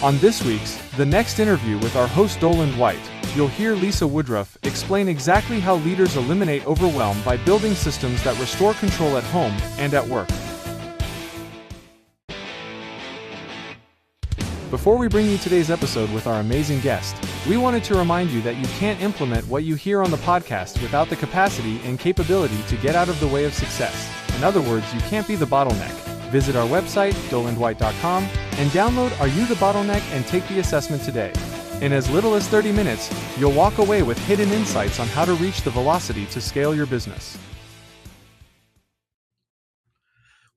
On this week's The Next Interview with our host Doland White, you'll hear Lisa Woodruff explain exactly how leaders eliminate overwhelm by building systems that restore control at home and at work. Before we bring you today's episode with our amazing guest, we wanted to remind you that you can't implement what you hear on the podcast without the capacity and capability to get out of the way of success. In other words, you can't be the bottleneck. Visit our website, dolandwhite.com, and download Are You the Bottleneck and take the assessment today. In as little as 30 minutes, you'll walk away with hidden insights on how to reach the velocity to scale your business.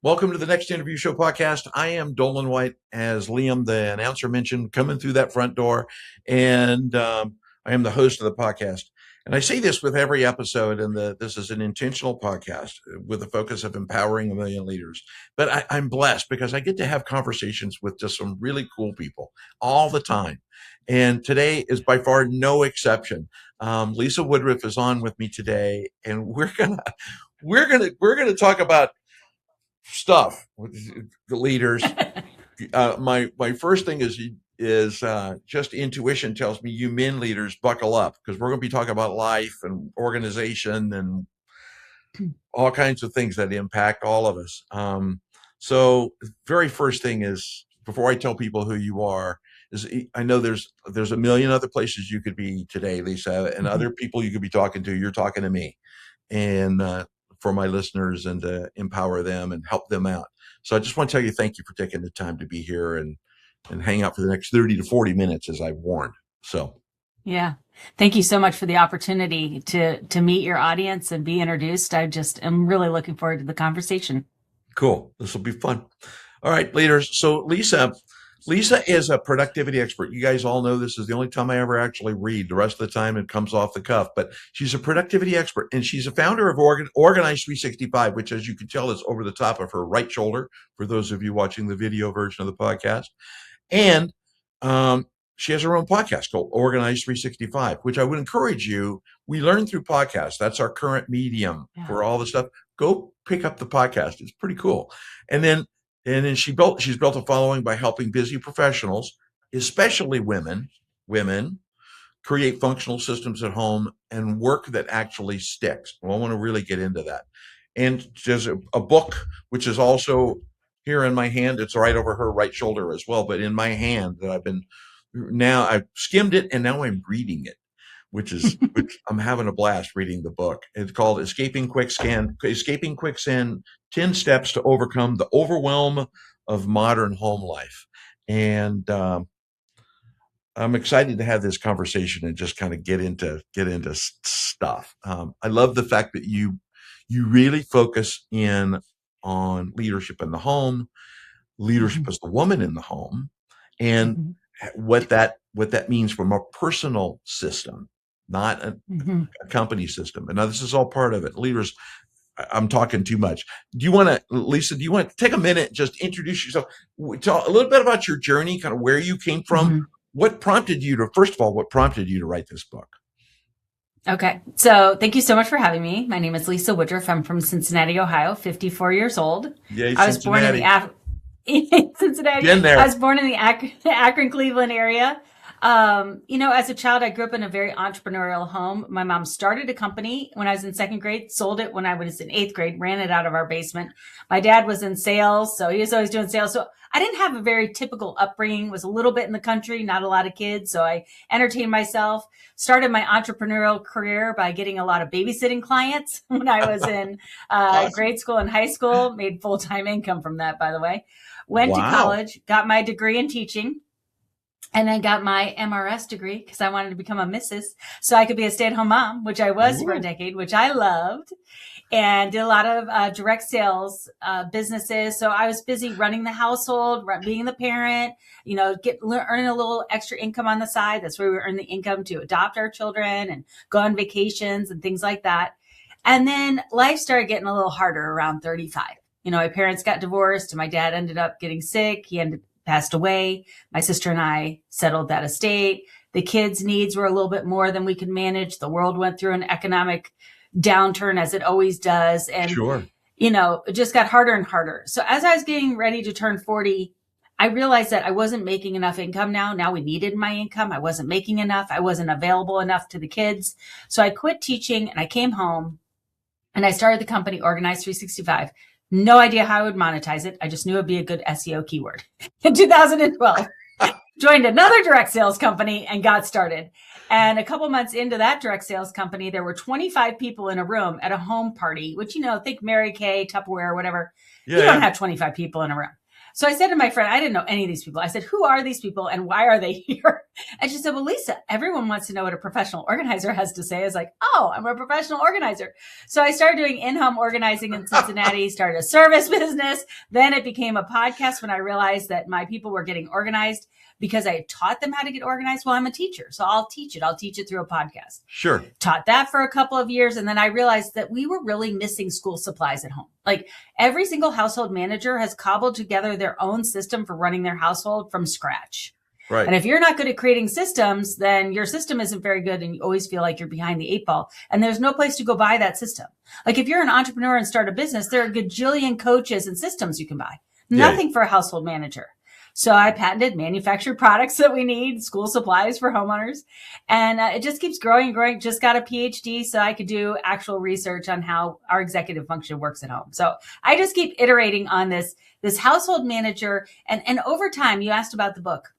Welcome to the Next Interview Show podcast. I am Doland White, as Liam, the announcer, mentioned, coming through that front door, and I am the host of the podcast. And I say this with every episode, and this is an intentional podcast with the focus of empowering a million leaders. But I'm blessed because I get to have conversations with just some really cool people all the time. And today is by far no exception. Lisa Woodruff is on with me today, and we're gonna talk about stuff with the leaders. My first thing is just intuition tells me you men leaders buckle up, because we're going to be talking about life and organization and all kinds of things that impact all of us. So very first thing is, before I tell people who you are, is I know there's a million other places you could be today, Lisa, and other people you could be talking to. You're talking to me, and for my listeners, and to empower them and help them out. So I just want to tell you, thank you for taking the time to be here and hang out for the next 30 to 40 minutes, as I've warned. So, yeah. Thank you so much for the opportunity to meet your audience and be introduced. I'm really looking forward to the conversation. Cool. This will be fun. All right, leaders. So Lisa is a productivity expert. You guys all know this is the only time I ever actually read. The rest of the time it comes off the cuff. But she's a productivity expert, and she's a founder of Organize 365, which, as you can tell, is over the top of her right shoulder, for those of you watching the video version of the podcast. And she has her own podcast called Organize 365, which I would encourage you. We learn through podcasts. That's our current medium for all the stuff. Go pick up the podcast. It's pretty cool. And then she's built a following by helping busy professionals, especially women, create functional systems at home and work that actually sticks. Well, I want to really get into that. And there's a book, which is also here in my hand. It's right over her right shoulder as well, but in my hand, that I've skimmed it, and now I'm reading it, which I'm having a blast reading the book. It's called Escaping Quicksand, 10 Steps to Overcome the Overwhelm of Modern Home Life. And I'm excited to have this conversation and just kind of get into stuff. I love the fact that you really focus in on leadership in the home, leadership as the woman in the home, and what that means from a personal system, not a company system. And now this is all part of it. Leaders, I'm talking too much. Lisa, do you want to take a minute, just introduce yourself, tell a little bit about your journey, kind of where you came from, what prompted you to write this book? Okay. So thank you so much for having me. My name is Lisa Woodruff. I'm from Cincinnati, Ohio, 54 years old. Yay, I was born in Cincinnati. Been there. I was born in the Akron, Cleveland area. As a child, I grew up in a very entrepreneurial home. My mom started a company when I was in second grade, sold it when I was in eighth grade, ran it out of our basement. My dad was in sales, so he was always doing sales. So I didn't have a very typical upbringing, was a little bit in the country, not a lot of kids. So I entertained myself, started my entrepreneurial career by getting a lot of babysitting clients when I was in grade school and high school, made full-time income from that, by the way. Went to college, got my degree in teaching. And then got my MRS degree because I wanted to become a missus so I could be a stay-at-home mom, which I was for a decade, which I loved, and did a lot of direct sales businesses. So I was busy running the household, being the parent, earning a little extra income on the side. That's where we earn the income to adopt our children and go on vacations and things like that. And then life started getting a little harder around 35. My parents got divorced and my dad ended up getting sick. Passed away. My sister and I settled that estate. The kids' needs were a little bit more than we could manage. The world went through an economic downturn, as it always does. And, it just got harder and harder. So as I was getting ready to turn 40, I realized that I wasn't making enough income now. Now we needed my income. I wasn't making enough. I wasn't available enough to the kids. So I quit teaching and I came home and I started the company Organize 365. No idea how I would monetize it. I just knew it'd be a good SEO keyword. In 2012, joined another direct sales company and got started. And a couple months into that direct sales company, there were 25 people in a room at a home party, which, think Mary Kay, Tupperware, whatever. Yeah, you don't have 25 people in a room. So I said to my friend, I didn't know any of these people. I said, who are these people and why are they here? And she said, well, Lisa, everyone wants to know what a professional organizer has to say. I was like, oh, I'm a professional organizer. So I started doing in-home organizing in Cincinnati, started a service business. Then it became a podcast when I realized that my people were getting organized because I had taught them how to get organized. Well, I'm a teacher, so I'll teach it. I'll teach it through a podcast. Sure. Taught that for a couple of years. And then I realized that we were really missing school supplies at home. Like every single household manager has cobbled together their own system for running their household from scratch. Right. And if you're not good at creating systems, then your system isn't very good and you always feel like you're behind the eight ball. And there's no place to go buy that system. Like if you're an entrepreneur and start a business, there are a gajillion coaches and systems you can buy. Nothing for a household manager. So I patented manufactured products that we need, school supplies for homeowners. And it just keeps growing and growing. Just got a PhD so I could do actual research on how our executive function works at home. So I just keep iterating on this household manager. And over time, you asked about the book.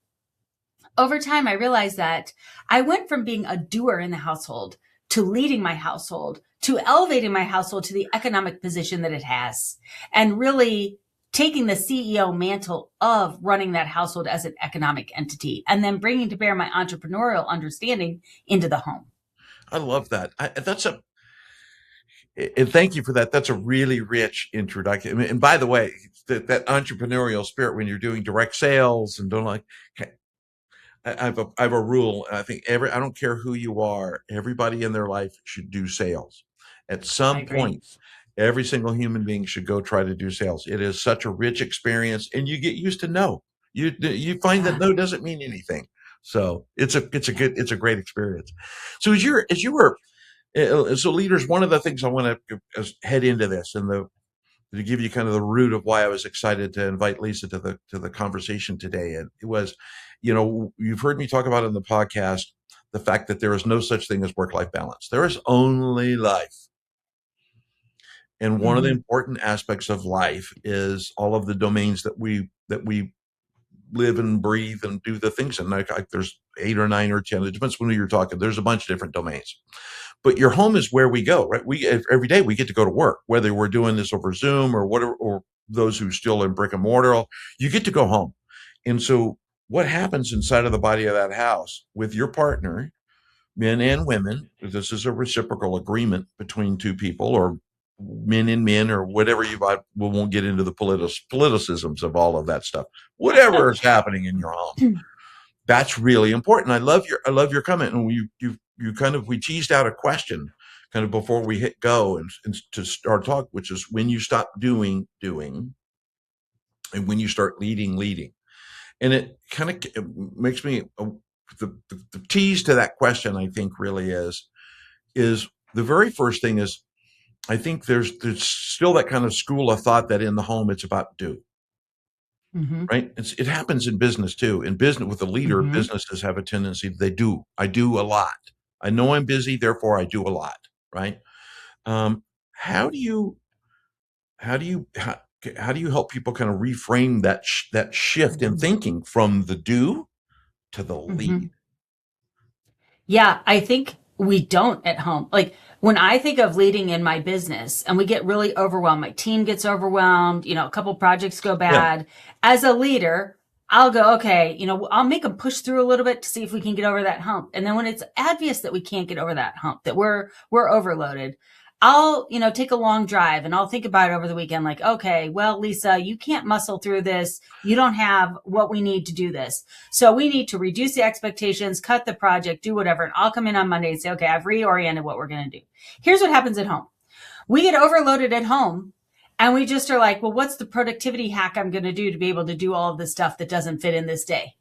Over time, I realized that I went from being a doer in the household to leading my household, to elevating my household to the economic position that it has, and really taking the CEO mantle of running that household as an economic entity, and then bringing to bear my entrepreneurial understanding into the home. I love that. And thank you for that. That's a really rich introduction. And by the way, that entrepreneurial spirit when you're doing direct sales and I have a rule. And I think I don't care who you are, everybody in their life should do sales at some point. Every single human being should go try to do sales. It is such a rich experience, and you get used to no. You find that no doesn't mean anything. So it's a great experience. So so leaders, one of the things I want to head into this and to give you kind of the root of why I was excited to invite Lisa to the conversation today. And it was, you've heard me talk about in the podcast the fact that there is no such thing as work-life balance. There is only life. And one of the important aspects of life is all of the domains that we live and breathe and do the things in. Like there's 8 or 9 or 10. It depends when you're talking. There's a bunch of different domains. But your home is where we go, right? Every day we get to go to work, whether we're doing this over Zoom or whatever, or those who still in brick and mortar, you get to go home. And so what happens inside of the body of that house with your partner, men and women, this is a reciprocal agreement between two people, or men and men, or whatever we won't get into the politicisms of all of that stuff. Whatever is happening in your home, that's really important. I love your comment, and we teased out a question kind of before we hit go and to start talk, which is when you stop doing, and when you start leading, and it kind of makes me the tease to that question. I think really is the very first thing is, I think there's still that kind of school of thought that in the home it's about do, right? It happens in business too. In business with a leader, businesses have a tendency I do a lot. I know I'm busy, therefore I do a lot, right? How do you help people kind of reframe that shift in thinking from the do to the lead? Yeah, I think we don't at home. Like when I think of leading in my business and we get really overwhelmed, my team gets overwhelmed, a couple projects go bad. Yeah. As a leader, I'll go, okay, I'll make them push through a little bit to see if we can get over that hump. And then when it's obvious that we can't get over that hump, that we're overloaded, I'll, take a long drive and I'll think about it over the weekend. Like, okay, well, Lisa, you can't muscle through this. You don't have what we need to do this. So we need to reduce the expectations, cut the project, do whatever. And I'll come in on Monday and say, okay, I've reoriented what we're going to do. Here's what happens at home. We get overloaded at home and we just are like, well, what's the productivity hack I'm going to do to be able to do all of this stuff that doesn't fit in this day?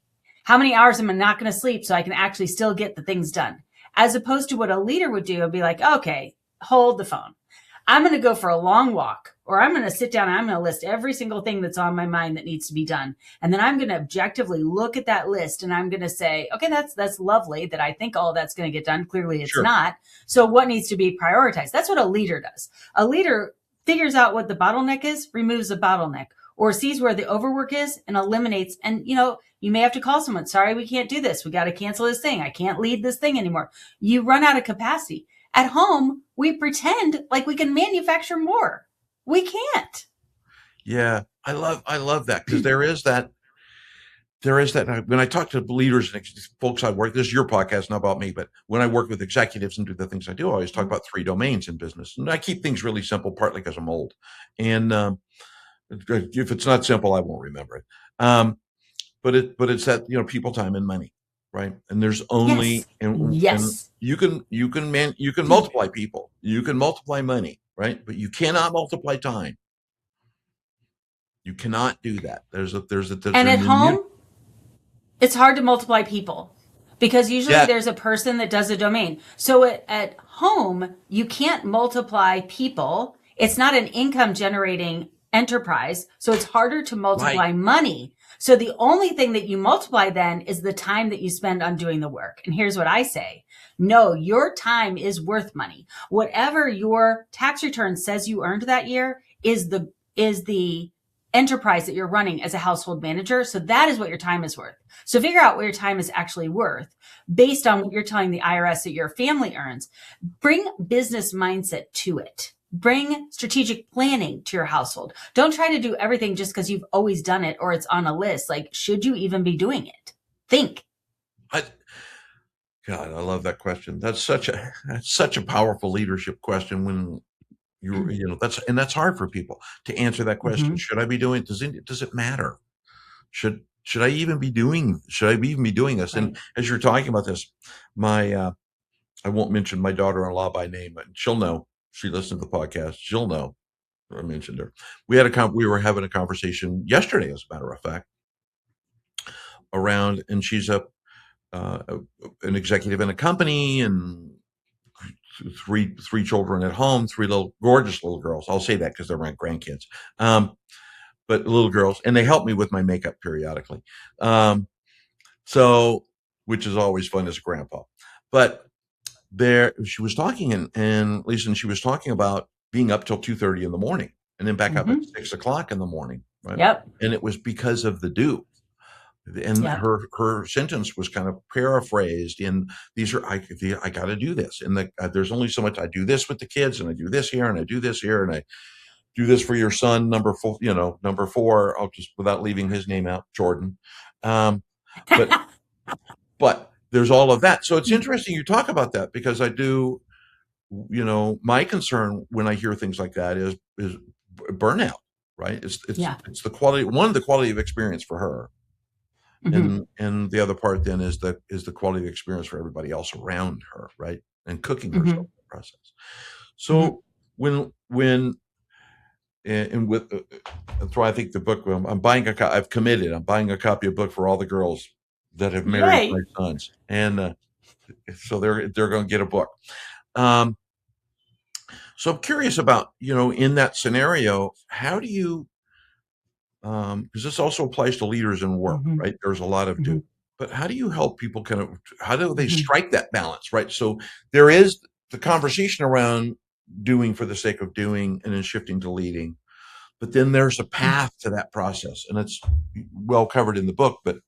How many hours am I not going to sleep so I can actually still get the things done? As opposed to what a leader would do and be like, okay, hold the phone. I'm going to go for a long walk. or I'm going to sit down and I'm going to list every single thing that's on my mind that needs to be done. And then I'm going to objectively look at that list and I'm going to say, okay, that's lovely that I think all that's going to get done. Clearly it's not. So what needs to be prioritized? That's what a leader does. A leader figures out what the bottleneck is, removes the bottleneck, or sees where the overwork is and eliminates. And, you may have to call someone. Sorry, we can't do this. We got to cancel this thing. I can't lead this thing anymore. You run out of capacity. At home, we pretend like we can manufacture more. We can't. Yeah, I love that, because there is that when I talk to leaders and folks I work, this is your podcast, not about me, but when I work with executives and do the things I do, I always talk about 3 domains in business. And I keep things really simple, partly because I'm old. And if it's not simple, I won't remember it. But it's that, people, time, and money, right? And there's only and you can multiply people, you can multiply money, right? But you cannot multiply time. You cannot do that. And at home, it's hard to multiply people, because usually there's a person that does a domain. So at home, you can't multiply people. It's not an income generating enterprise. So it's harder to multiply money. So the only thing that you multiply then is the time that you spend on doing the work. And here's what I say. No, your time is worth money. Whatever your tax return says you earned that year is the enterprise that you're running as a household manager. So that is what your time is worth. So figure out what your time is actually worth based on what you're telling the IRS that your family earns. Bring business mindset to it. Bring strategic planning to your household. Don't try to do everything just because you've always done it or it's on a list. Like, should you even be doing it? Think. God, I love that question. That's such a powerful leadership question when that's hard for people to answer that question. Mm-hmm. Should I be doing it? Does it matter? Should I even be doing this? Right. And as you're talking about this, I won't mention my daughter-in-law by name, but she'll know. She listened to the podcast. She'll know I mentioned her. We were having a conversation yesterday, as a matter of fact, around, and she's an executive in a company, and three children at home, 3 gorgeous little girls. I'll say that because they're my grandkids. But little girls, and they help me with my makeup periodically. So, which is always fun as a grandpa. But she was talking, and Lisa, and she was talking about being up till 2:30 in the morning, and then back up at 6 o'clock in the morning. Right? Yep. And it was because of the do. And her sentence was kind of paraphrased in I got to do this. And there's only so much. I do this with the kids, and I do this here, and I do this here, and I do this for your son, number 4. I'll just, without leaving his name out, Jordan. But there's all of that. So it's interesting you talk about that, because I do, my concern when I hear things like that is burnout, right? It's the quality, the quality of experience for her. Mm-hmm. And the other part then is the quality of experience for everybody else around her, right? And cooking herself in the process. So when that's why I think the book, I'm buying a copy of book for all the girls that have married my sons, and so they're going to get a book. So I'm curious about, in that scenario, how do you, because this also applies to leaders in work, right? There's a lot of do, but how do you help people how do they strike that balance, right? So there is the conversation around doing for the sake of doing and then shifting to leading, but then there's a path to that process, and it's well covered in the book, but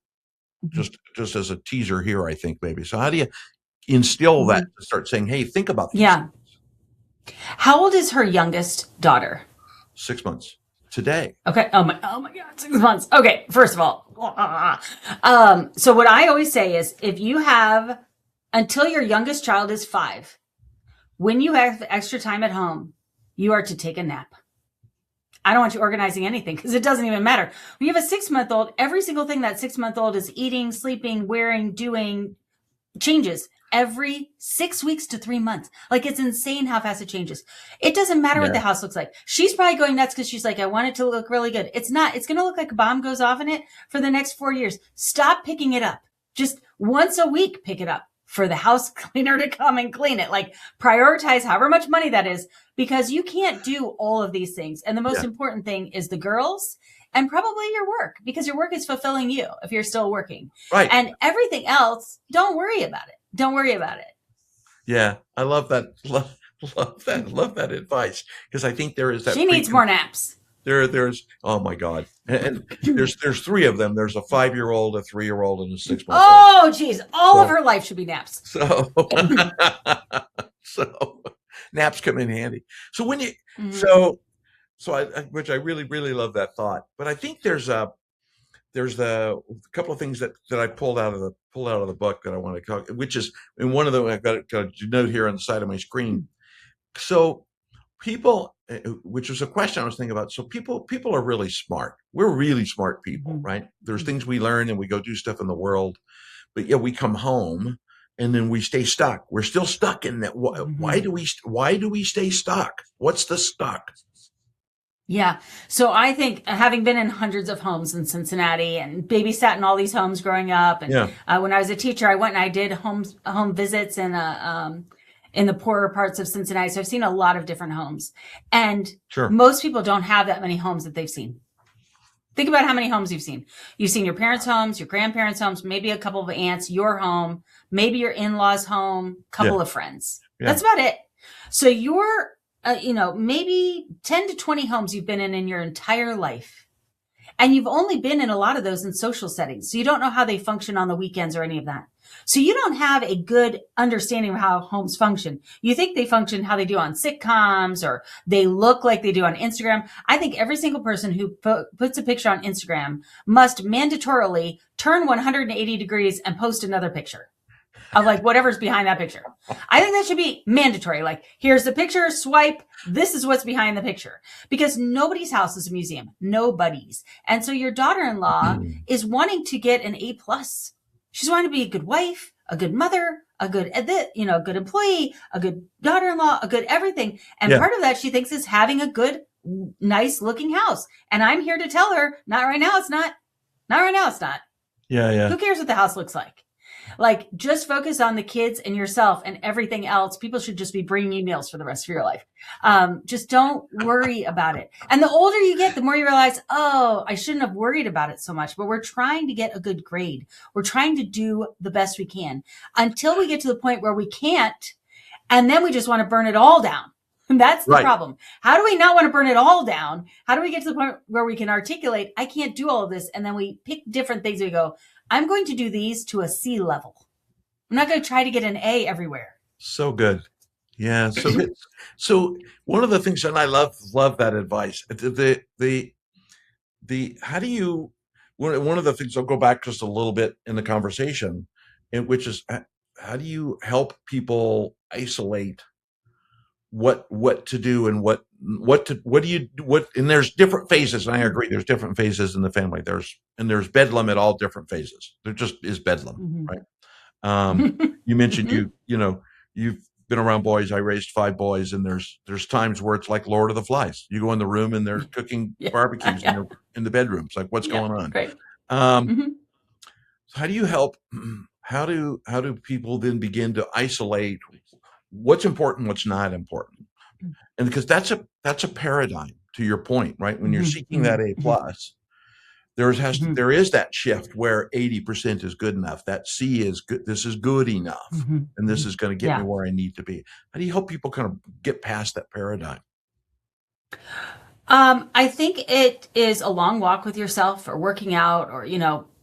just as a teaser here, I think maybe. So how do you instill that to start saying, hey, think about these things? How old is her youngest daughter? 6 months. Today. Okay. Oh my God, 6 months. Okay. First of all, so what I always say is, if you have until your youngest child is 5, when you have extra time at home, you are to take a nap. I don't want you organizing anything, because it doesn't even matter. When you have a 6-month-old, every single thing that 6-month-old is eating, sleeping, wearing, doing changes every 6 weeks to 3 months. Like, it's insane how fast it changes. It doesn't matter what the house looks like. She's probably going nuts because she's like, I want it to look really good. It's not. It's going to look like a bomb goes off in it for the next 4 years. Stop picking it up. Just once a week, pick it up. for the house cleaner to come and clean it. Like prioritize however much money that is, because you can't do all of these things. And the most important thing is the girls and probably your work, because your work is fulfilling you if you're still working. Right. And everything else, don't worry about it. Don't worry about it. Yeah. I love that. Love that. Love that advice. Because I think there is that. She needs more naps. There's oh my God. And there's 3 of them. There's a 5-year-old, a 3-year-old, and a 6-month-old. Oh, geez. All of her life should be naps. So naps come in handy. So when you which I really, really love that thought. But I think there's a couple of things that I pulled out of the book that I want to talk, which is, and one of them I've got a note here on the side of my screen. So people, which was a question I was thinking about. So people are really smart. We're really smart people, right? There's things we learn and we go do stuff in the world, but we come home and then we stay stuck. We're still stuck in that. Why do we stay stuck? What's the stuck? Yeah. So I think, having been in hundreds of homes in Cincinnati and babysat in all these homes growing up, and when I was a teacher, I went and I did home visits in the poorer parts of Cincinnati. So I've seen a lot of different homes, and most people don't have that many homes that they've seen. Think about how many homes you've seen. You've seen your parents' homes, your grandparents' homes, maybe a couple of aunts, your home, maybe your in-laws' home, couple of friends. That's about it. So you're maybe 10 to 20 homes you've been in your entire life. And you've only been in a lot of those in social settings. So you don't know how they function on the weekends or any of that. So you don't have a good understanding of how homes function. You think they function how they do on sitcoms, or they look like they do on Instagram. I think every single person who puts a picture on Instagram must mandatorily turn 180 degrees and post another picture of like whatever's behind that picture. I think that should be mandatory. Like, here's the picture, swipe. This is what's behind the picture, because nobody's house is a museum. Nobody's. And so your daughter-in-law is wanting to get an A+. She's wanting to be a good wife, a good mother, a good, good employee, a good daughter-in-law, a good everything. And part of that she thinks is having a good, nice looking house. And I'm here to tell her, not right now. It's not. Not right now. It's not. Yeah. Who cares what the house looks like? Like, just focus on the kids and yourself, and everything else. People should just be bringing you meals for the rest of your life. Just don't worry about it. And the older you get, the more you realize, oh, I shouldn't have worried about it so much. But we're trying to get a good grade. We're trying to do the best we can until we get to the point where we can't. And then we just want to burn it all down. And that's the problem. How do we not want to burn it all down? How do we get to the point where we can articulate, I can't do all of this? And then we pick different things. We go, I'm going to do these to a C level. I'm not going to try to get an A everywhere. So good. Yeah. So good. So one of the things, and I love that advice, how do you, one of the things, I'll go back just a little bit in the conversation, which is, how do you help people isolate what to do and and there's different phases. And I agree, there's different phases in the family. There's bedlam at all different phases. There just is bedlam, right? You mentioned you've been around boys. I raised 5 boys, and there's times where it's like Lord of the Flies. You go in the room and they're cooking barbecues in the bedrooms. Like, what's going on? Right. So how do you help? How do people then begin to isolate what's important, what's not important? And because that's a paradigm, to your point, right? When you're seeking that A+, there is that shift where 80% is good enough. That C is good. This is good enough. And this is going to get me where I need to be. How do you help people kind of get past that paradigm? I think it is a long walk with yourself, or working out, or,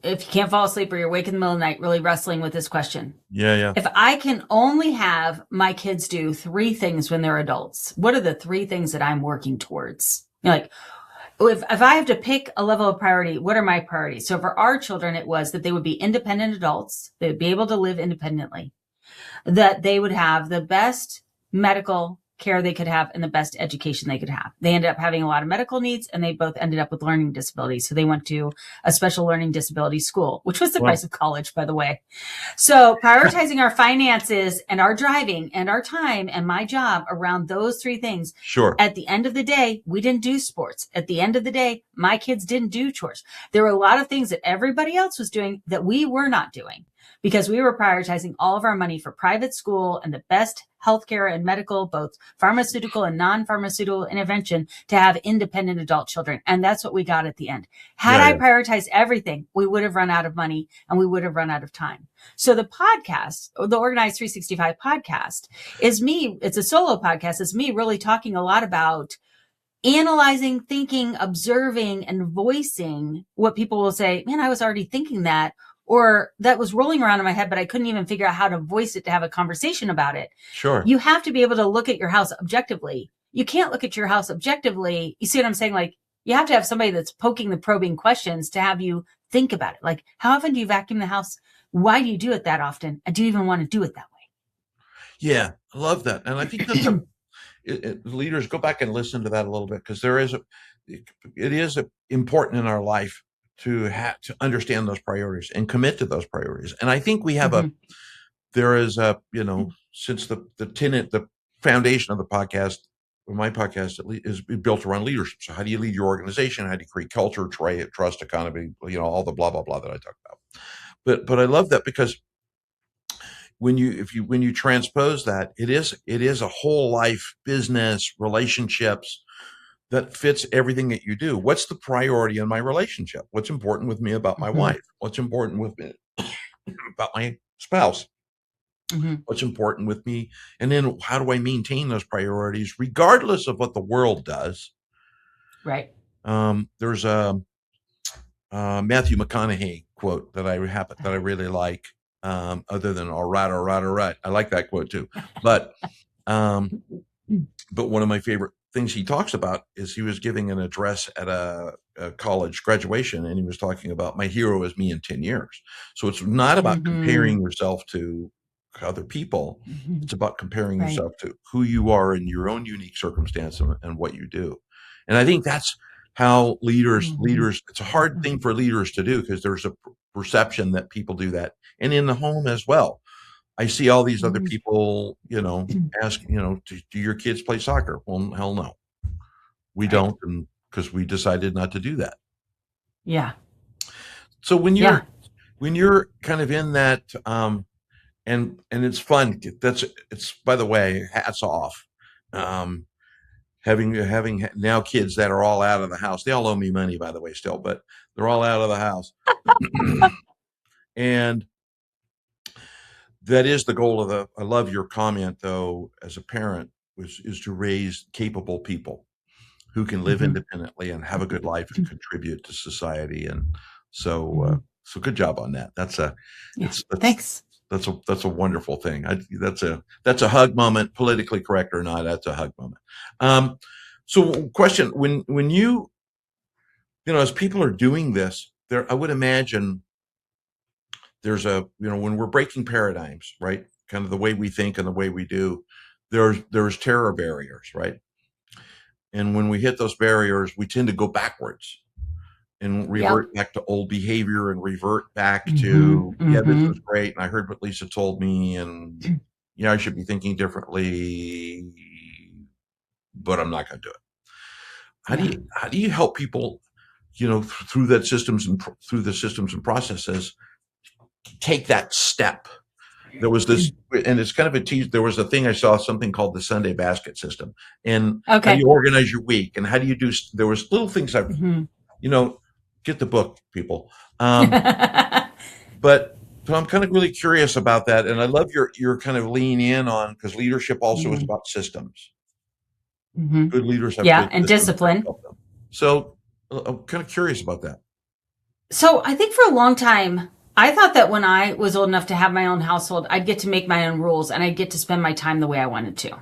if you can't fall asleep or you're awake in the middle of the night, really wrestling with this question. Yeah. If I can only have my kids do 3 things when they're adults, what are the 3 things that I'm working towards? Like, if I have to pick a level of priority, what are my priorities? So for our children, it was that they would be independent adults. They would be able to live independently, that they would have the best medical care they could have and the best education they could have. They ended up having a lot of medical needs, and they both ended up with learning disabilities. So they went to a special learning disability school, which was the price of college, by the way. So prioritizing our finances and our driving and our time and my job around those 3 things. Sure. At the end of the day, we didn't do sports. At the end of the day, my kids didn't do chores. There were a lot of things that everybody else was doing that we were not doing. because we were prioritizing all of our money for private school and the best healthcare and medical, both pharmaceutical and non-pharmaceutical intervention to have independent adult children. And that's what we got at the end. Had I prioritized everything, we would have run out of money and we would have run out of time. So the podcast, the Organized 365 podcast, is me. It's a solo podcast. It's me really talking a lot about analyzing, thinking, observing, and voicing what people will say, man, I was already thinking that, or that was rolling around in my head, but I couldn't even figure out how to voice it to have a conversation about it. Sure. You have to be able to look at your house objectively. You can't look at your house objectively. You see what I'm saying? Like, you have to have somebody that's poking the probing questions to have you think about it. Like, how often do you vacuum the house? Why do you do it that often? And do you even want to do it that way? Yeah, I love that. And I think that's leaders, go back and listen to that a little bit, because it is important in our life to understand those priorities and commit to those priorities. And I think we have since the foundation of the podcast, or my podcast is built around leadership. So how do you lead your organization? How do you create culture, trust, economy, all the blah, blah, blah that I talked about. But I love that, because when you transpose that, it is a whole life, business, relationships that fits everything that you do. What's the priority in my relationship? What's important with me about my wife? What's important with me about my spouse? What's important with me? And then how do I maintain those priorities regardless of what the world does? Right. There's a Matthew McConaughey quote that I really like. Other than all right. I like that quote too. But one of my favorite things he talks about is he was giving an address at a college graduation, and he was talking about my hero is me in 10 years. So it's not about comparing yourself to other people. It's about comparing yourself to who you are in your own unique circumstance and what you do. And I think that's how leaders, it's a hard thing for leaders to do, because there's a perception that people do that. And in the home as well. I see all these other people, ask, do your kids play soccer? Well, hell no. We don't, and because we decided not to do that. Yeah. So when you're kind of in that, and it's fun. It's by the way, hats off. Having now kids that are all out of the house. They all owe me money, by the way, still, but they're all out of the house. And that is the goal of I love your comment, though, as a parent, is to raise capable people who can live independently and have a good life and contribute to society. And so good job on that. Thanks. That's a wonderful thing. That's a hug moment, politically correct or not. That's a hug moment. So question, when you as people are doing this, I would imagine there's when we're breaking paradigms, right? Kind of the way we think and the way we do, there's terror barriers, right? And when we hit those barriers, we tend to go backwards and revert back to old behavior and revert back to, this was great. And I heard what Lisa told me, and I should be thinking differently, but I'm not going to do it. How do you help people, through the systems and processes, take that step? There was this, and it's kind of a tease. There was a thing I saw, something called the Sunday basket system, and how do you organize your week, and how do you do? There was little things I've, get the book, people. But I'm kind of really curious about that, and I love your kind of lean in on, because leadership also is about systems. Good leaders have and discipline. So I'm kind of curious about that. So I think for a long time, I thought that when I was old enough to have my own household, I'd get to make my own rules and I'd get to spend my time the way I wanted to.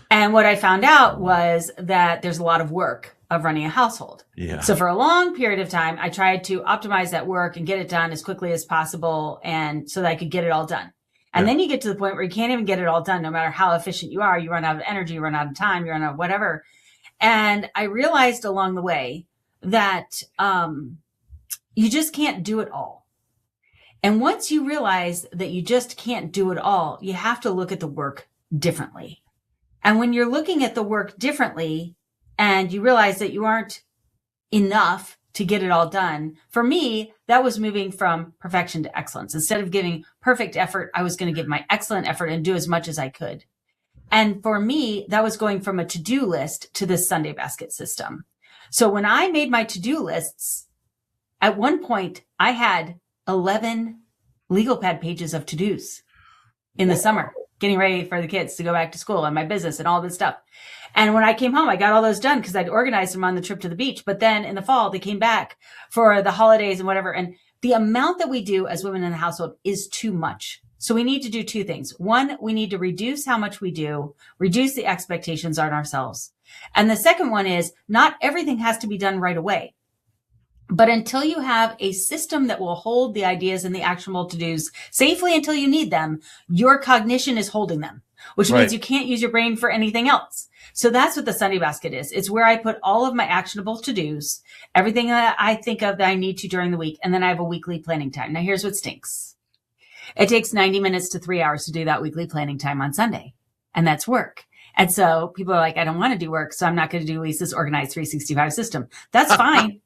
And what I found out was that there's a lot of work of running a household. Yeah. So for a long period of time, I tried to optimize that work and get it done as quickly as possible, and so that I could get it all done. And then you get to the point where you can't even get it all done, no matter how efficient you are. You run out of energy, you run out of time, you run out of whatever. And I realized along the way that you just can't do it all. And once you realize that you just can't do it all, you have to look at the work differently. And when you're looking at the work differently and you realize that you aren't enough to get it all done. For me, that was moving from perfection to excellence. Instead of giving perfect effort, I was going to give my excellent effort and do as much as I could. And for me, that was going from a to-do list to this Sunday basket system. So when I made my to-do lists, at one point I had 11 legal pad pages of to-dos in the summer, getting ready for the kids to go back to school and my business and all this stuff. And when I came home, I got all those done because I'd organized them on the trip to the beach. But then in the fall, they came back for the holidays and whatever. And the amount that we do as women in the household is too much. So we need to do two things. One, we need to reduce how much we do, reduce the expectations on ourselves. And the second one is not everything has to be done right away. But until you have a system that will hold the ideas and the actionable to-dos safely until you need them, your cognition is holding them, which means you can't use your brain for anything else. So that's what the Sunday basket is. It's where I put all of my actionable to-dos, everything that I think of that I need to during the week. And then I have a weekly planning time. Now here's what stinks. It takes 90 minutes to 3 hours to do that weekly planning time on Sunday. And that's work. And so people are like, I don't want to do work, so I'm not going to do Lisa's organized 365 system. That's fine.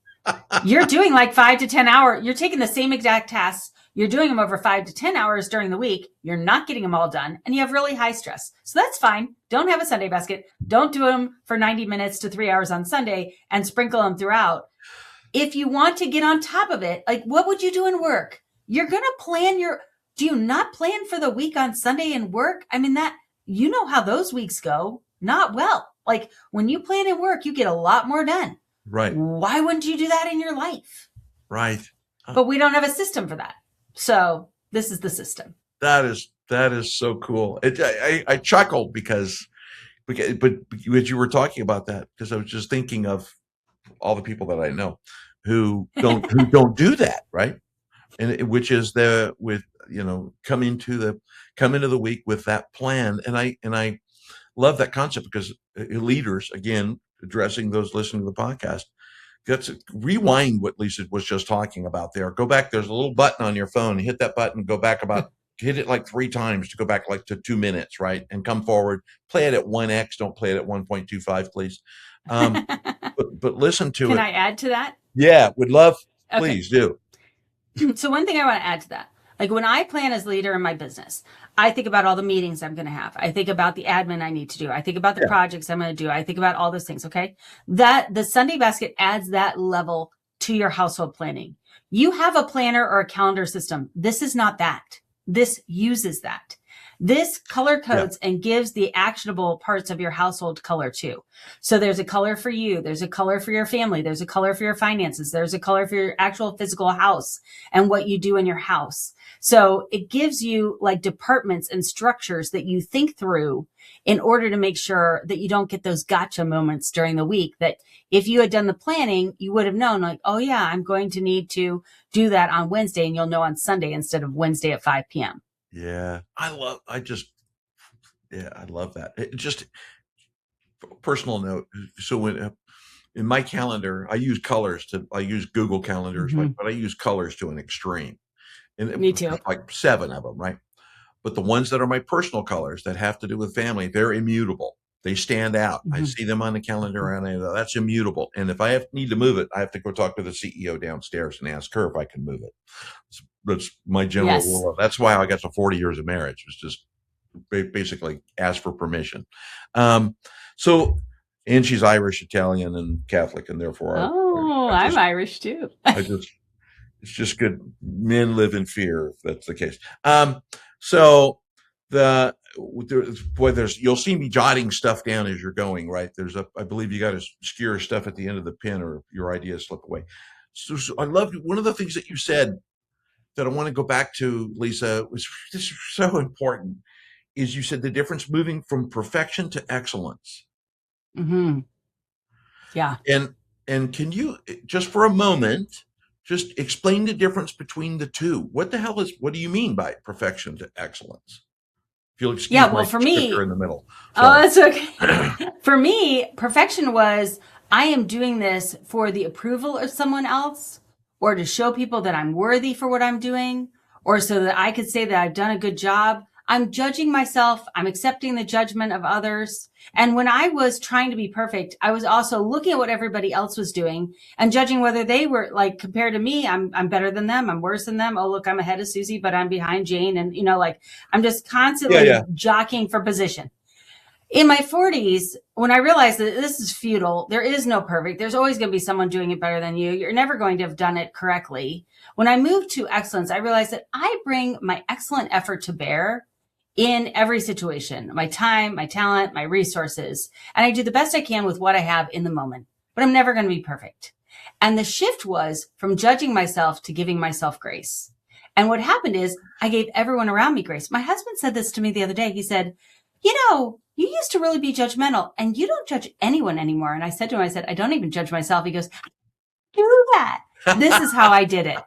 You're doing like 5 to 10 hours. You're taking the same exact tasks. You're doing them over 5 to 10 hours during the week. You're not getting them all done and you have really high stress. So that's fine. Don't have a Sunday basket. Don't do them for 90 minutes to 3 hours on Sunday and sprinkle them throughout. If you want to get on top of it, like what would you do in work? You're going to plan do you not plan for the week on Sunday in work? I mean, you know how those weeks go. Not well. Like when you plan in work, you get a lot more done. Right. Why wouldn't you do that in your life? Right. But we don't have a system for that. So this is the system. That is so cool. I chuckled because as you were talking about that, because I was just thinking of all the people that I know who don't do that, right? And which is come into the week with that plan. And I love that concept because leaders, again, addressing those listening to the podcast, let's rewind what Lisa was just talking about there. Go back. There's a little button on your phone. Hit that button. Go back hit it like 3 times to go back like to 2 minutes, right? And come forward. Play it at 1x. Don't play it at 1.25, please. But listen to it. Can I add to that? Yeah, would love. Okay. Please do. So one thing I want to add to that, like when I plan as leader in my business, I think about all the meetings I'm going to have. I think about the admin I need to do. I think about the projects I'm going to do. I think about all those things. Okay. That the Sunday basket adds that level to your household planning. You have a planner or a calendar system. This is not that. This uses that. This color codes and gives the actionable parts of your household color too. So there's a color for you. There's a color for your family. There's a color for your finances. There's a color for your actual physical house and what you do in your house. So it gives you like departments and structures that you think through in order to make sure that you don't get those gotcha moments during the week, that if you had done the planning, you would have known like, oh yeah, I'm going to need to do that on Wednesday, and you'll know on Sunday instead of Wednesday at 5 p.m. Yeah. I love that. It just personal note. So when in my calendar, I use Google calendars, but I use colors to an extreme. And Me too. Like 7 of them, right? But the ones that are my personal colors that have to do with family, they're immutable. They stand out. I see them on the calendar and I know that's immutable. And if I need to move it, I have to go talk to the CEO downstairs and ask her if I can move it. That's my general rule. That's why I got to 40 years of marriage. It was just basically ask for permission. And she's Irish, Italian, and Catholic, and therefore, I'm Irish too. it's just good. Men live in fear if that's the case. You'll see me jotting stuff down as you're going, right? I believe you got to skewer stuff at the end of the pin or your ideas slip away. So I love one of the things that you said that I want to go back to, Lisa, was just so important, is you said the difference moving from perfection to excellence. Mm-hmm. Yeah. And can you, just for a moment, just explain the difference between the two? What do you mean by perfection to excellence? If you'll excuse my for me, in the middle. Sorry. Oh, that's okay. For me, perfection was, I am doing this for the approval of someone else, or to show people that I'm worthy for what I'm doing, or so that I could say that I've done a good job. I'm judging myself. I'm accepting the judgment of others. And when I was trying to be perfect, I was also looking at what everybody else was doing and judging whether they were like, compared to me, I'm better than them. I'm worse than them. Oh, look, I'm ahead of Susie, but I'm behind Jane. And, like, I'm just constantly jockeying for position. In my 40s, when I realized that this is futile, there is no perfect. There's always going to be someone doing it better than you. You're never going to have done it correctly. When I moved to excellence, I realized that I bring my excellent effort to bear in every situation, my time, my talent, my resources, and I do the best I can with what I have in the moment, but I'm never going to be perfect. And the shift was from judging myself to giving myself grace. And what happened is I gave everyone around me grace. My husband said this to me the other day. He said, you used to really be judgmental and you don't judge anyone anymore. And I said to him, I don't even judge myself. He goes, do that. This is how I did it.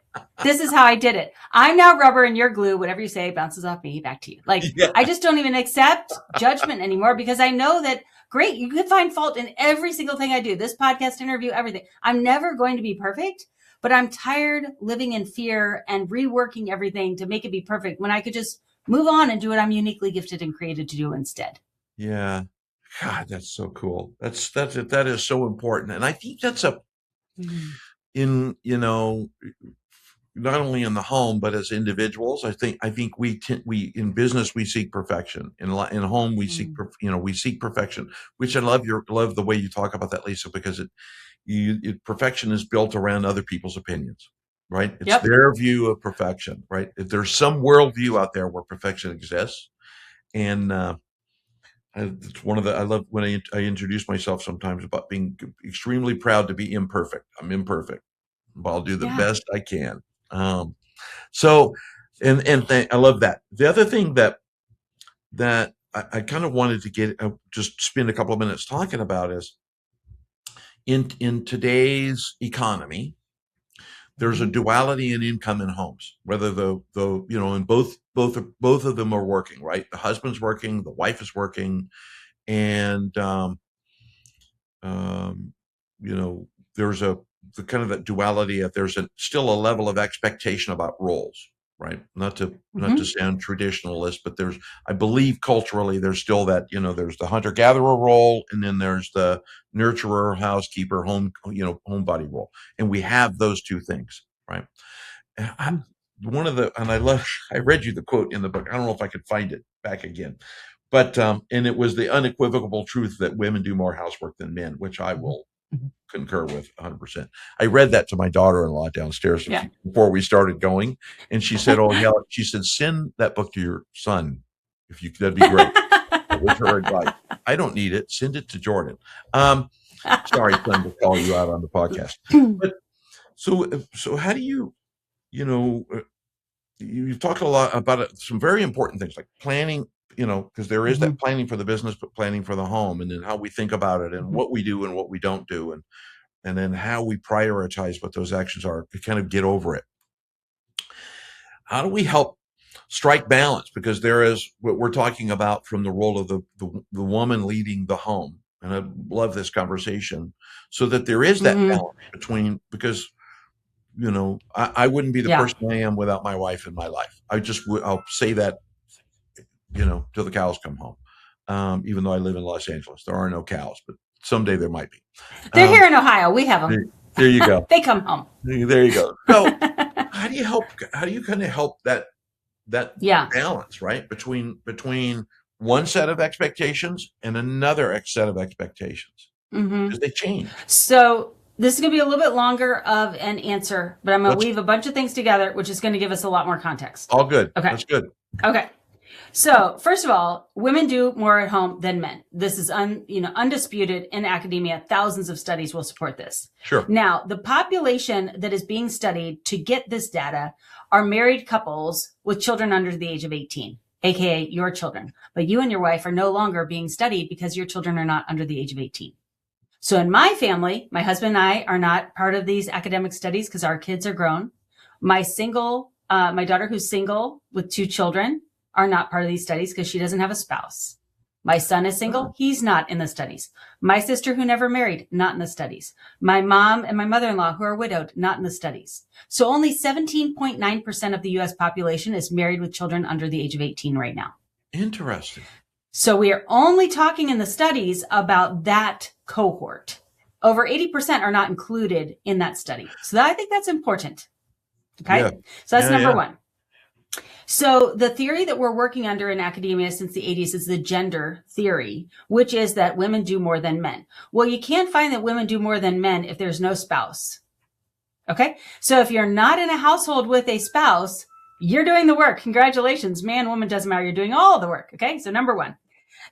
This is how I did it. I'm now rubber and you're glue. Whatever you say bounces off me back to you. I just don't even accept judgment anymore because I know that, great, you could find fault in every single thing I do. This podcast interview, everything. I'm never going to be perfect, but I'm tired living in fear and reworking everything to make it be perfect when I could just move on and do what I'm uniquely gifted and created to do instead. Yeah. God, that's so cool. That is so important. And I think that's in, not only in the home, but as individuals, I think we in business, we seek perfection. In home, we seek perfection, which I love the way you talk about that, Lisa, because perfection is built around other people's opinions. Right? It's their view of perfection, right? If there's some worldview out there where perfection exists, and it's I love when I introduce myself sometimes about being extremely proud to be imperfect. I'm imperfect, but I'll do the best I can. So, I love that. The other thing that I kind of wanted to just spend a couple of minutes talking about is in today's economy, there's a duality in income in homes, whether and both of them are working, right? The husband's working, the wife is working, and there's the kind of that duality. There's still a level of expectation about roles, right? Not to sound traditionalist, but I believe culturally there's still that, there's the hunter-gatherer role, and then there's the nurturer, housekeeper, homebody role, and we have those two things, right? I read you the quote in the book. I don't know if I could find it back again, but and it was the unequivocal truth that women do more housework than men, which I will concur with 100%. I read that to my daughter-in-law downstairs before we started going, and she said, "Oh yeah," she said, "Send that book to your son if you could. That'd be great." That was her advice. I don't need it. Send it to Jordan. Sorry, son, to call you out on the podcast. But so how do you, you've talked a lot about some very important things like planning. Because there is that planning for the business, but planning for the home, and then how we think about it, and what we do and what we don't do, and then how we prioritize what those actions are to kind of get over it. How do we help strike balance? Because there is what we're talking about from the role of the woman leading the home, and I love this conversation, so that there is that balance between, because I wouldn't be the person I am without my wife in my life. I'll say that. Till the cows come home. Even though I live in Los Angeles, there are no cows, but someday there might be. They're here in Ohio. We have them. There you go. They come home. There you go. So how do you kind of help that balance, right? Between one set of expectations and another set of expectations, because they change. So this is going to be a little bit longer of an answer, but I'm going to weave a bunch of things together, which is going to give us a lot more context. All good. Okay. That's good. Okay. So first of all, women do more at home than men. This is undisputed in academia. Thousands of studies will support this. Sure. Now, the population that is being studied to get this data are married couples with children under the age of 18, aka your children. But you and your wife are no longer being studied because your children are not under the age of 18. So in my family, my husband and I are not part of these academic studies because our kids are grown. My daughter who's single with 2 children are not part of these studies because she doesn't have a spouse. My son is single. He's not in the studies. My sister who never married, not in the studies. My mom and my mother-in-law who are widowed, not in the studies. So only 17.9% of the U.S. population is married with children under the age of 18 right now. Interesting. So we are only talking in the studies about that cohort. Over 80% are not included in that study. So I think that's important. Okay. Yeah. So that's number Yeah. one. So the theory that we're working under in academia since the 80s is the gender theory, which is that women do more than men. Well, you can't find that women do more than men if there's no spouse. Okay. So if you're not in a household with a spouse, you're doing the work. Congratulations. Man, woman, doesn't matter. You're doing all the work. Okay. So number one.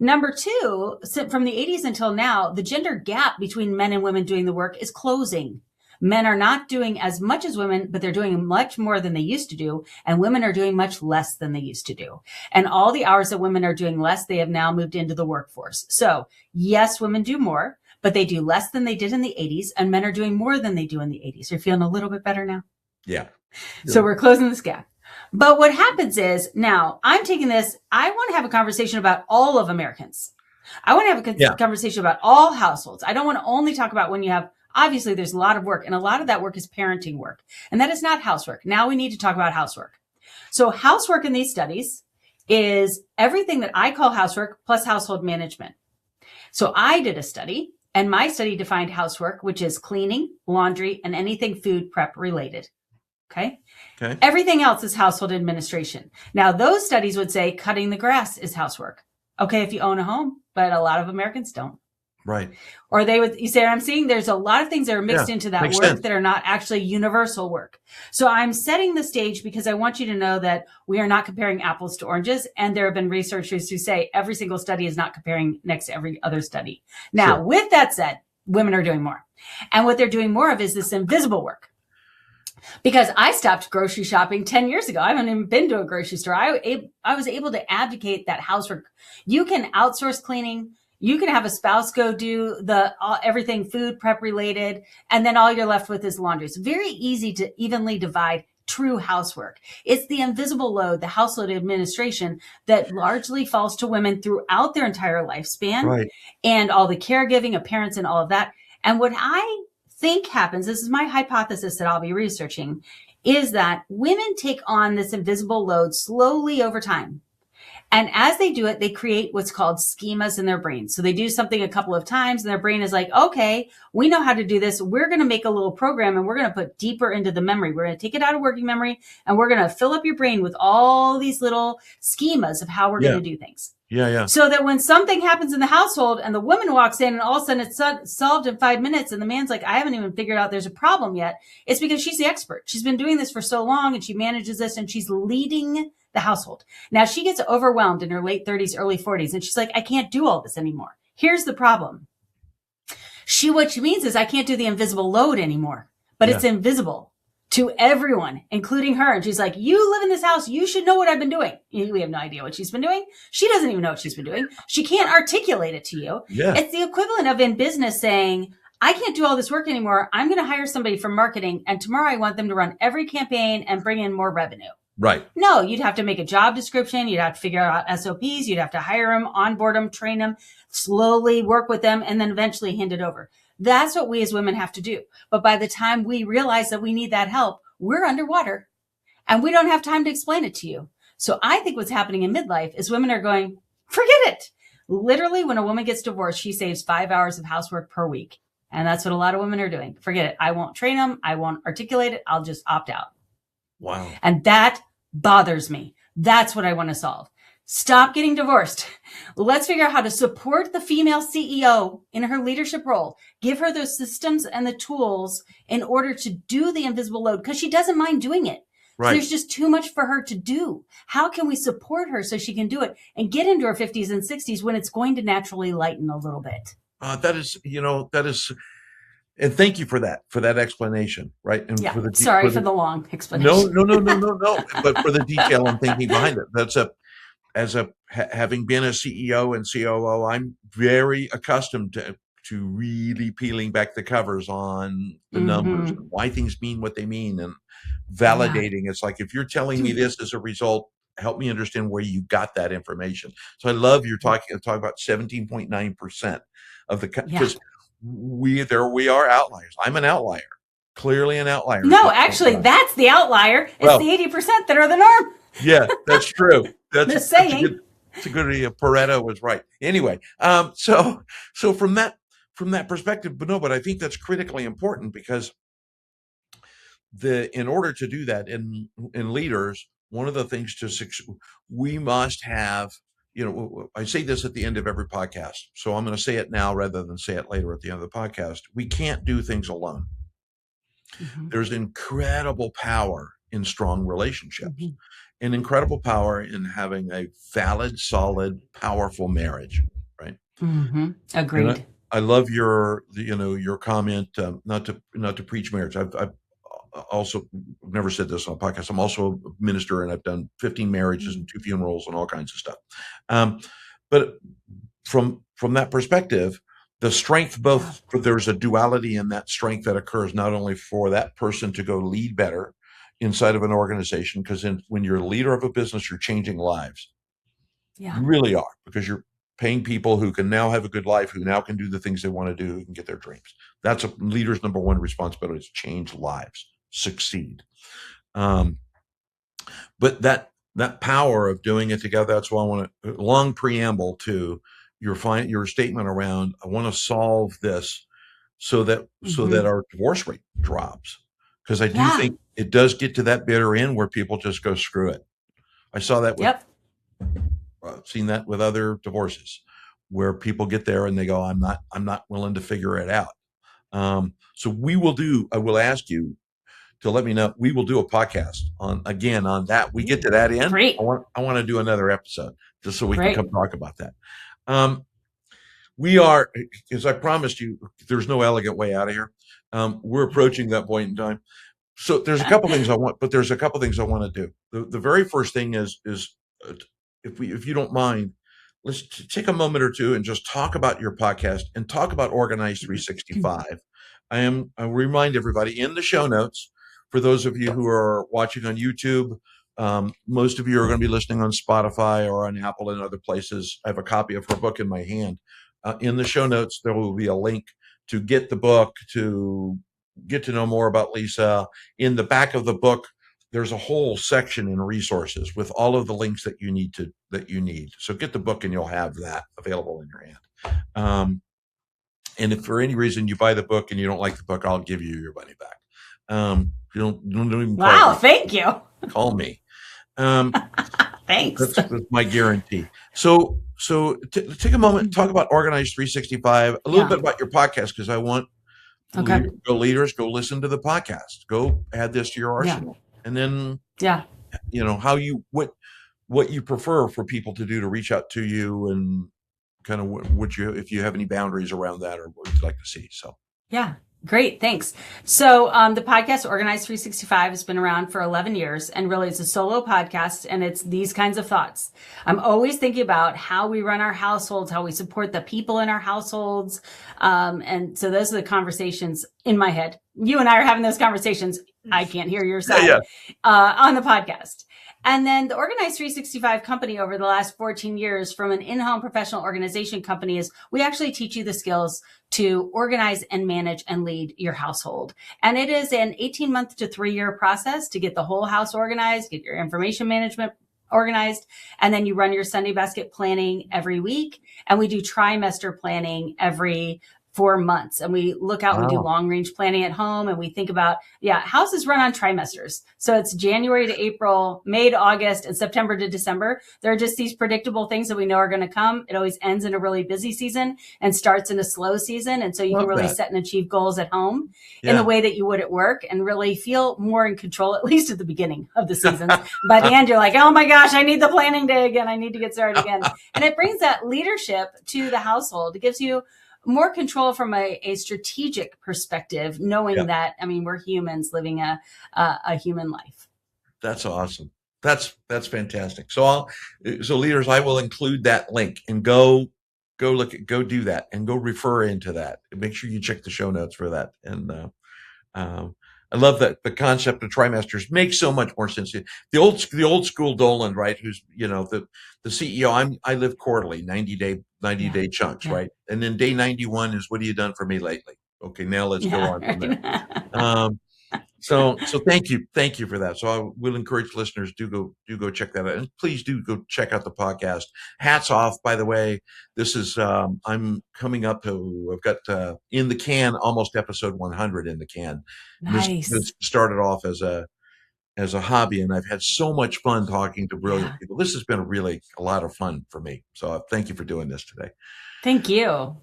Number two, from the 80s until now, the gender gap between men and women doing the work is closing. Men are not doing as much as women, but they're doing much more than they used to do. And women are doing much less than they used to do. And all the hours that women are doing less, they have now moved into the workforce. So yes, women do more, but they do less than they did in the 80s. And men are doing more than they do in the 80s. You're feeling a little bit better now? Yeah. So we're closing this gap. But what happens is now I'm taking this. I want to have a conversation about all of Americans. I want to have a conversation about all households. I don't want to only talk about when you have, obviously there's a lot of work, and a lot of that work is parenting work. And that is not housework. Now we need to talk about housework. So housework in these studies is everything that I call housework plus household management. So I did a study, and my study defined housework, which is cleaning, laundry, and anything food prep related. Okay. Everything else is household administration. Now, those studies would say cutting the grass is housework. Okay, if you own a home, but a lot of Americans don't. Right. Or they would, you see what I'm saying? There's a lot of things that are mixed into that work that are not actually universal work. So I'm setting the stage because I want you to know that we are not comparing apples to oranges. And there have been researchers who say every single study is not comparing next to every other study. Now, with that said, women are doing more. And what they're doing more of is this invisible work. Because I stopped grocery shopping 10 years ago. I haven't even been to a grocery store. I was able to advocate that housework. You can outsource cleaning. You can have a spouse go do everything food prep related. And then all you're left with is laundry. It's very easy to evenly divide true housework. It's the invisible load, the household administration that largely falls to women throughout their entire lifespan, and all the caregiving of parents and all of that. And what I think happens, this is my hypothesis that I'll be researching, is that women take on this invisible load slowly over time. And as they do it, they create what's called schemas in their brain. So they do something a couple of times and their brain is like, okay, we know how to do this. We're going to make a little program and we're going to put deeper into the memory. We're going to take it out of working memory and we're going to fill up your brain with all these little schemas of how we're going to do things. So that when something happens in the household and the woman walks in and all of a sudden it's solved in 5 minutes and the man's like, I haven't even figured out there's a problem yet. It's because she's the expert. She's been doing this for so long and she manages this and she's leading the household. Now she gets overwhelmed in her late 30s, early 40s. And she's like, I can't do all this anymore. Here's the problem. What she means is I can't do the invisible load anymore, but it's invisible to everyone, including her. And she's like, you live in this house. You should know what I've been doing. We have no idea what she's been doing. She doesn't even know what she's been doing. She can't articulate it to you. It's the equivalent of in business saying, I can't do all this work anymore. I'm going to hire somebody from marketing. And tomorrow I want them to run every campaign and bring in more revenue. Right. No, you'd have to make a job description. You'd have to figure out SOPs. You'd have to hire them, onboard them, train them, slowly work with them, and then eventually hand it over. That's what we as women have to do. But by the time we realize that we need that help, we're underwater and we don't have time to explain it to you. So I think what's happening in midlife is women are going, forget it. Literally, when a woman gets divorced, she saves 5 hours of housework per week. And that's what a lot of women are doing. Forget it. I won't train them. I won't articulate it. I'll just opt out. Wow. And that bothers me. That's what I want to solve. Stop getting divorced. Let's figure out how to support the female CEO in her leadership role. Give her those systems and the tools in order to do the invisible load because she doesn't mind doing it. Right. So there's just too much for her to do. How can we support her so she can do it and get into her 50s and 60s when it's going to naturally lighten a little bit? That is. And thank you for that explanation, right? And for the long explanation. No. But for the detail and thinking behind it, having been a CEO and COO, I'm very accustomed to really peeling back the covers on the numbers, and why things mean what they mean, and validating. It's like, if you're telling me this as a result, help me understand where you got that information. So I love you're talking about 17.9% of the because we are outliers. I'm an outlier, clearly an outlier. No, actually, that's the outlier. It's the 80% that are the norm. Yeah, that's true. That's just saying. It's a good idea. Pareto was right. Anyway, so from that perspective, but I think that's critically important because in order to do that in leaders, one of the things we must have, I say this at the end of every podcast, so I'm going to say it now rather than say it later at the end of the podcast. We can't do things alone. Mm-hmm. There's incredible power in strong relationships, mm-hmm. and incredible power in having a valid, solid, powerful marriage, right? Mm-hmm. Agreed. I love your comment, not to preach marriage. I've also never said this on a podcast. I'm also a minister, and I've done 15 marriages and 2 funerals and all kinds of stuff. But from that perspective, the strength, there's a duality in that strength that occurs not only for that person to go lead better inside of an organization, because when you're a leader of a business, you're changing lives. Yeah. You really are, because you're paying people who can now have a good life, who now can do the things they want to do, who can get their dreams. That's a leader's number one responsibility, is change lives, succeed. But that power of doing it together, that's why I want a long preamble to your statement around, I want to solve this so that our divorce rate drops. Because I do think it does get to that bitter end where people just go, screw it. I saw that I've seen that with other divorces, where people get there and they go, I'm not willing to figure it out. So I will ask you to let me know. We will do a podcast on that. We get to that end. Great. I want to do another episode just so we can come talk about that. We are, as I promised you, there's no elegant way out of here. We're approaching that point in time. So there's a couple things I want to do. The very first thing is if you don't mind, let's take a moment or two and just talk about your podcast and talk about Organize 365. I remind everybody in the show notes, for those of you who are watching on YouTube, most of you are going to be listening on Spotify or on Apple and other places. I have a copy of her book in my hand. In the show notes, there will be a link to get the book, to get to know more about Lisa. In the back of the book, there's a whole section in resources with all of the links that you need. So get the book and you'll have that available in your hand. And if for any reason you buy the book and you don't like the book, I'll give you your money back. You don't even wow, thank you. Call me. Thanks. That's my guarantee. So take a moment, talk about Organize 365, a little bit about your podcast, because I want leaders, go listen to the podcast, go add this to your arsenal. And then, what you prefer for people to do to reach out to you, and kind of if you have any boundaries around that, or what you'd like to see. So, great. Thanks. So, the podcast Organize 365 has been around for 11 years, and really it's a solo podcast, and it's these kinds of thoughts. I'm always thinking about how we run our households, how we support the people in our households. And so those are the conversations in my head. You and I are having those conversations. I can't hear your side on the podcast. And then the Organize 365 company over the last 14 years, from an in-home professional organization company, is we actually teach you the skills to organize and manage and lead your household. And it is an 18-month to 3-year process to get the whole house organized, get your information management organized, and then you run your Sunday basket planning every week. And we do trimester planning every 4 months. And we look out, we do long range planning at home, and we think about, houses run on trimesters. So it's January to April, May to August, and September to December. There are just these predictable things that we know are going to come. It always ends in a really busy season and starts in a slow season. And so you can really set and achieve goals at home in the way that you would at work, and really feel more in control, at least at the beginning of the seasons. By the end, you're like, oh my gosh, I need the planning day again. I need to get started again. And it brings that leadership to the household. It gives you more control from a strategic perspective, knowing that, we're humans living a human life. That's awesome. That's fantastic. So leaders, I will include that link, and go do that, and go refer into that. Make sure you check the show notes for that. And I love that the concept of trimesters makes so much more sense. The old school Doland, right? Who's the CEO. I live quarterly, 90 day chunks, right? And then day 91 is, what have you done for me lately? Okay, now let's go on from there. So thank you for that. So I will encourage listeners do go check that out, and please do go check out the podcast. Hats off, by the way. This is I'm coming up to, I've got in the can, almost episode 100 in the can. Nice. This started off as a hobby, and I've had so much fun talking to brilliant people. This has been really a lot of fun for me. So thank you for doing this today. Thank you.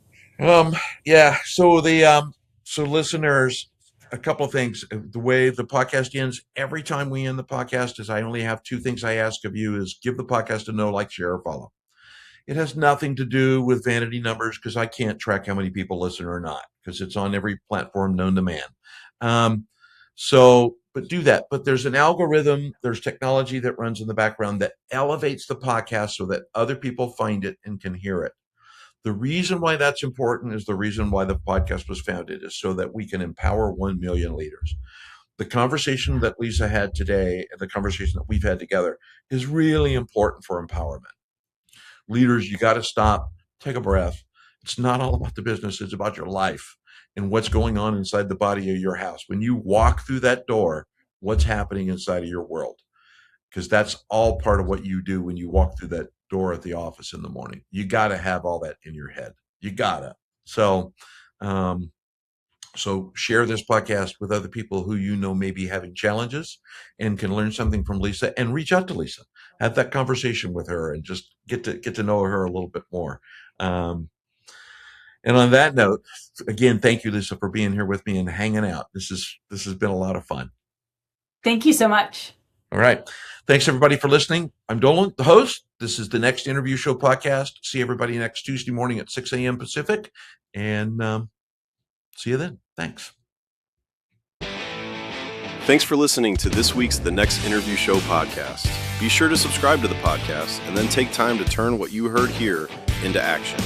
Yeah. So listeners, a couple of things. The way the podcast ends, every time we end the podcast, is I only have two things I ask of you: is give the podcast a know, like, share, or follow. It has nothing to do with vanity numbers, because I can't track how many people listen or not, because it's on every platform known to man. But do that. But there's an algorithm, there's technology that runs in the background that elevates the podcast so that other people find it and can hear it. The reason why that's important is the reason why the podcast was founded, is so that we can empower 1 million leaders. The conversation that Lisa had today and the conversation that we've had together is really important for empowerment. Leaders, you got to stop, take a breath. It's not all about the business. It's about your life and what's going on inside the body of your house. When you walk through that door, what's happening inside of your world? Because that's all part of what you do when you walk through that door at the office in the morning. You got to have all that in your head. You gotta. So share this podcast with other people who you know may be having challenges and can learn something from Lisa, and reach out to Lisa. Have that conversation with her and just get to know her a little bit more. And on that note, again, thank you, Lisa, for being here with me and hanging out. This has been a lot of fun. Thank you so much. All right. Thanks, everybody, for listening. I'm Doland, the host. This is the Next Interview Show podcast. See everybody next Tuesday morning at 6 a.m. Pacific. And see you then. Thanks. Thanks for listening to this week's The Next Interview Show podcast. Be sure to subscribe to the podcast and then take time to turn what you heard here into action.